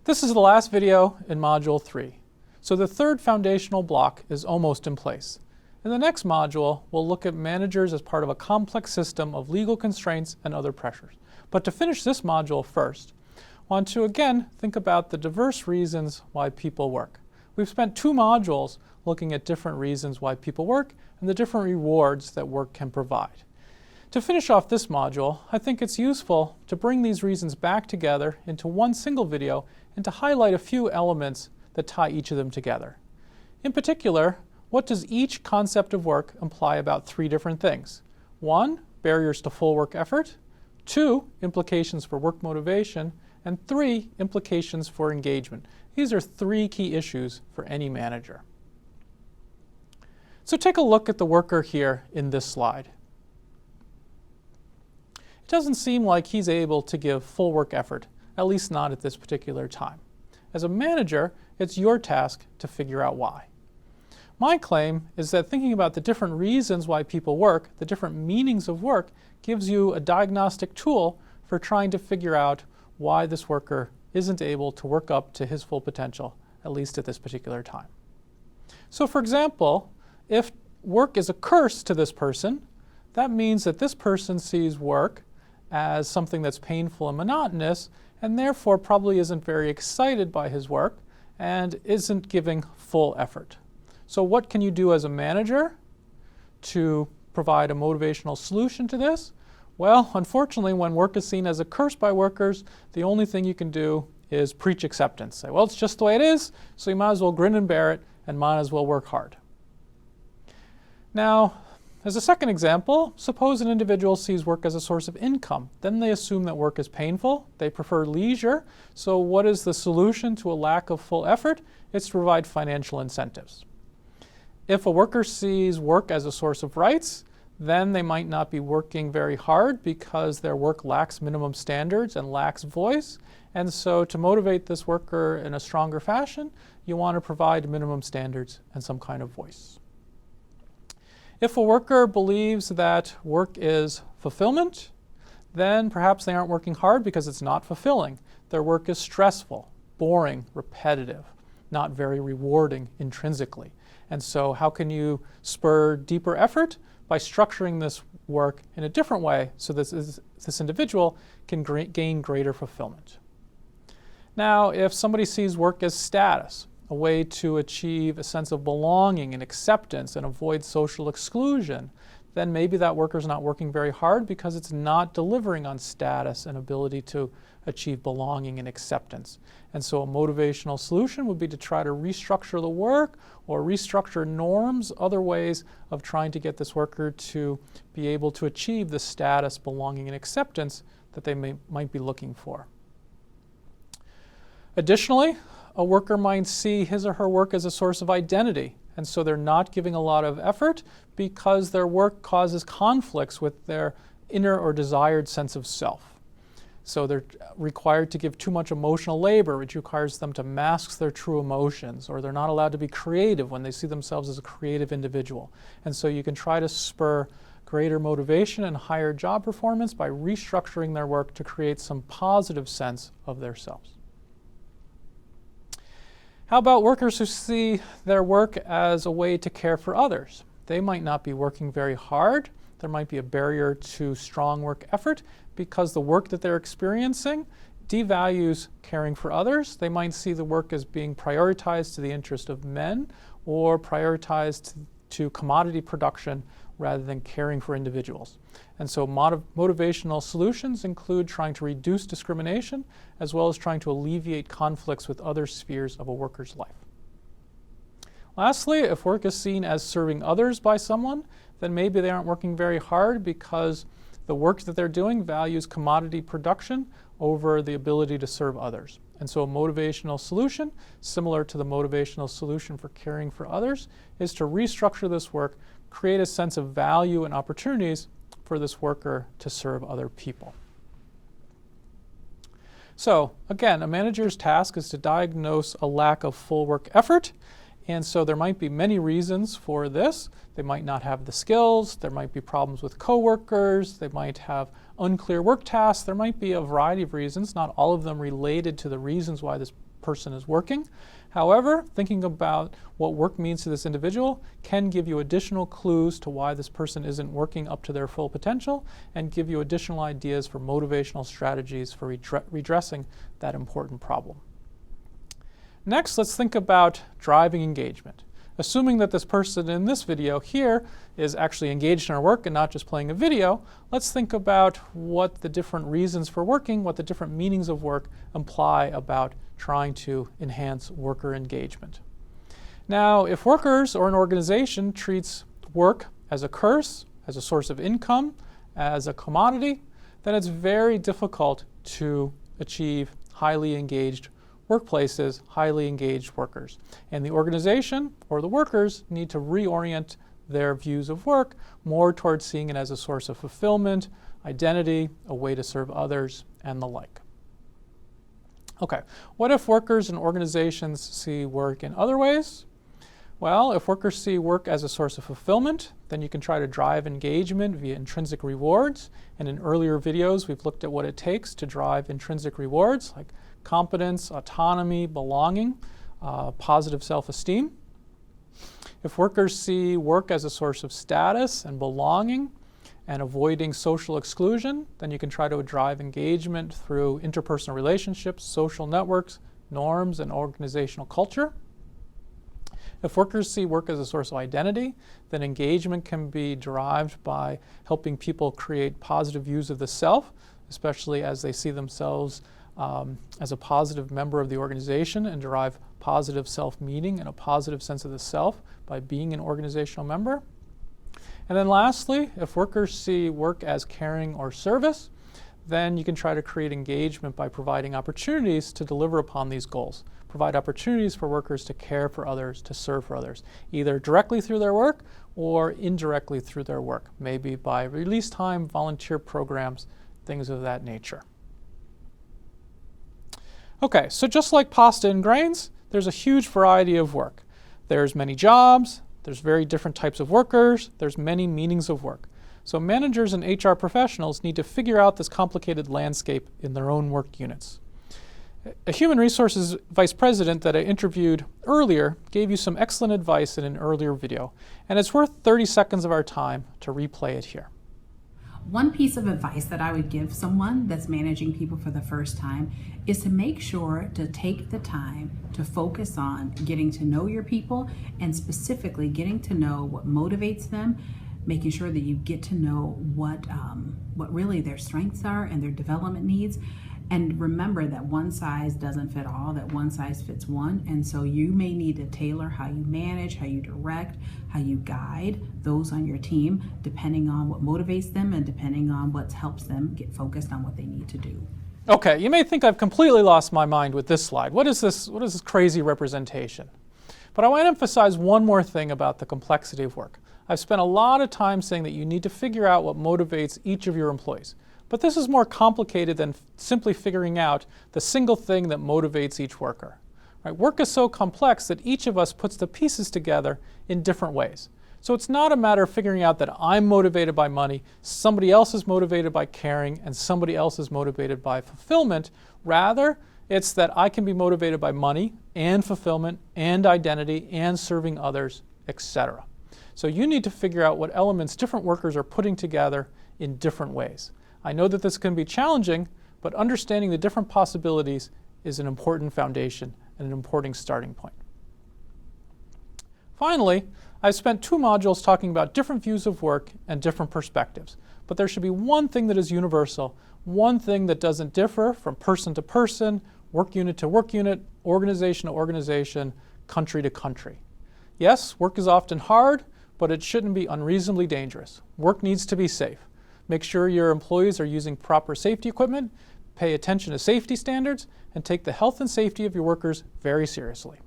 This is the last video in Module 3. So the third foundational block is almost in place. In the next module, we'll look at managers as part of a complex system of legal constraints and other pressures. But to finish this module first, I want to again think about the diverse reasons why people work. We've spent 2 modules looking at different reasons why people work and the different rewards that work can provide. To finish off this module, I think it's useful to bring these reasons back together into one single video and to highlight a few elements that tie each of them together. In particular, what does each concept of work imply about 3 different things? 1, barriers to full work effort. 2, implications for work motivation. And 3, implications for engagement. These are 3 key issues for any manager. So take a look at the worker here in this slide. It doesn't seem like he's able to give full work effort, at least not at this particular time. As a manager, it's your task to figure out why. My claim is that thinking about the different reasons why people work, the different meanings of work, gives you a diagnostic tool for trying to figure out why this worker isn't able to work up to his full potential, at least at this particular time. So for example, if work is a curse to this person, that means that this person sees work as something that's painful and monotonous, and therefore probably isn't very excited by his work and isn't giving full effort. So what can you do as a manager to provide a motivational solution to this? Well, unfortunately, when work is seen as a curse by workers, the only thing you can do is preach acceptance. Say, well, it's just the way it is, so you might as well grin and bear it and might as well work hard. Now, as a second example, suppose an individual sees work as a source of income. Then they assume that work is painful. They prefer leisure. So what is the solution to a lack of full effort? It's to provide financial incentives. If a worker sees work as a source of rights, then they might not be working very hard because their work lacks minimum standards and lacks voice. And so to motivate this worker in a stronger fashion, you want to provide minimum standards and some kind of voice. If a worker believes that work is fulfillment, then perhaps they aren't working hard because it's not fulfilling. Their work is stressful, boring, repetitive, not very rewarding intrinsically. And so how can you spur deeper effort? By structuring this work in a different way so that this individual can gain greater fulfillment. Now, if somebody sees work as status, a way to achieve a sense of belonging and acceptance and avoid social exclusion, then maybe that worker's not working very hard because it's not delivering on status and ability to achieve belonging and acceptance. And so a motivational solution would be to try to restructure the work or restructure norms, other ways of trying to get this worker to be able to achieve the status, belonging, and acceptance that they might be looking for. Additionally, a worker might see his or her work as a source of identity, and so they're not giving a lot of effort because their work causes conflicts with their inner or desired sense of self. So they're required to give too much emotional labor, which requires them to mask their true emotions, or they're not allowed to be creative when they see themselves as a creative individual. And so you can try to spur greater motivation and higher job performance by restructuring their work to create some positive sense of themselves. How about workers who see their work as a way to care for others? They might not be working very hard. There might be a barrier to strong work effort because the work that they're experiencing devalues caring for others. They might see the work as being prioritized to the interest of men or prioritized to commodity production rather than caring for individuals. And so motivational solutions include trying to reduce discrimination as well as trying to alleviate conflicts with other spheres of a worker's life. Lastly, if work is seen as serving others by someone, then maybe they aren't working very hard because the work that they're doing values commodity production over the ability to serve others. And so a motivational solution, similar to the motivational solution for caring for others, is to restructure this work, create a sense of value and opportunities for this worker to serve other people. So again, a manager's task is to diagnose a lack of full work effort. And so there might be many reasons for this. They might not have the skills. There might be problems with coworkers. They might have unclear work tasks. There might be a variety of reasons, not all of them related to the reasons why this person is working. However, thinking about what work means to this individual can give you additional clues to why this person isn't working up to their full potential and give you additional ideas for motivational strategies for redressing that important problem. Next, let's think about driving engagement. Assuming that this person in this video here is actually engaged in our work and not just playing a video, let's think about what the different reasons for working, what the different meanings of work imply about trying to enhance worker engagement. Now, if workers or an organization treats work as a curse, as a source of income, as a commodity, then it's very difficult to achieve highly engaged workplaces, highly engaged workers. And the organization or the workers need to reorient their views of work more towards seeing it as a source of fulfillment, identity, a way to serve others, and the like. Okay, what if workers and organizations see work in other ways? Well, if workers see work as a source of fulfillment, then you can try to drive engagement via intrinsic rewards. And in earlier videos, we've looked at what it takes to drive intrinsic rewards, like competence, autonomy, belonging, positive self-esteem. If workers see work as a source of status and belonging and avoiding social exclusion, then you can try to drive engagement through interpersonal relationships, social networks, norms, and organizational culture. If workers see work as a source of identity, then engagement can be derived by helping people create positive views of the self, especially as they see themselves as a positive member of the organization and derive positive self-meaning and a positive sense of the self by being an organizational member. And then lastly, if workers see work as caring or service, then you can try to create engagement by providing opportunities to deliver upon these goals. Provide opportunities for workers to care for others, to serve for others, either directly through their work or indirectly through their work, maybe by release time, volunteer programs, things of that nature. Okay, so just like pasta and grains, there's a huge variety of work. There's many jobs, there's very different types of workers, there's many meanings of work. So managers and HR professionals need to figure out this complicated landscape in their own work units. A human resources vice president that I interviewed earlier gave you some excellent advice in an earlier video, and it's worth 30 seconds of our time to replay it here. One piece of advice that I would give someone that's managing people for the first time is to make sure to take the time to focus on getting to know your people and specifically getting to know what motivates them, making sure that you get to know what really their strengths are and their development needs. And remember that one size doesn't fit all, that one size fits one. And so you may need to tailor how you manage, how you direct, how you guide those on your team, depending on what motivates them and depending on what helps them get focused on what they need to do. Okay, you may think I've completely lost my mind with this slide. What is this crazy representation? But I want to emphasize one more thing about the complexity of work. I've spent a lot of time saying that you need to figure out what motivates each of your employees. But this is more complicated than simply figuring out the single thing that motivates each worker. Right? Work is so complex that each of us puts the pieces together in different ways. So it's not a matter of figuring out that I'm motivated by money, somebody else is motivated by caring, and somebody else is motivated by fulfillment. Rather, it's that I can be motivated by money and fulfillment and identity and serving others, etc. So you need to figure out what elements different workers are putting together in different ways. I know that this can be challenging, but understanding the different possibilities is an important foundation and an important starting point. Finally, I've spent 2 modules talking about different views of work and different perspectives, but there should be one thing that is universal, one thing that doesn't differ from person to person, work unit to work unit, organization to organization, country to country. Yes, work is often hard, but it shouldn't be unreasonably dangerous. Work needs to be safe. Make sure your employees are using proper safety equipment, pay attention to safety standards, and take the health and safety of your workers very seriously.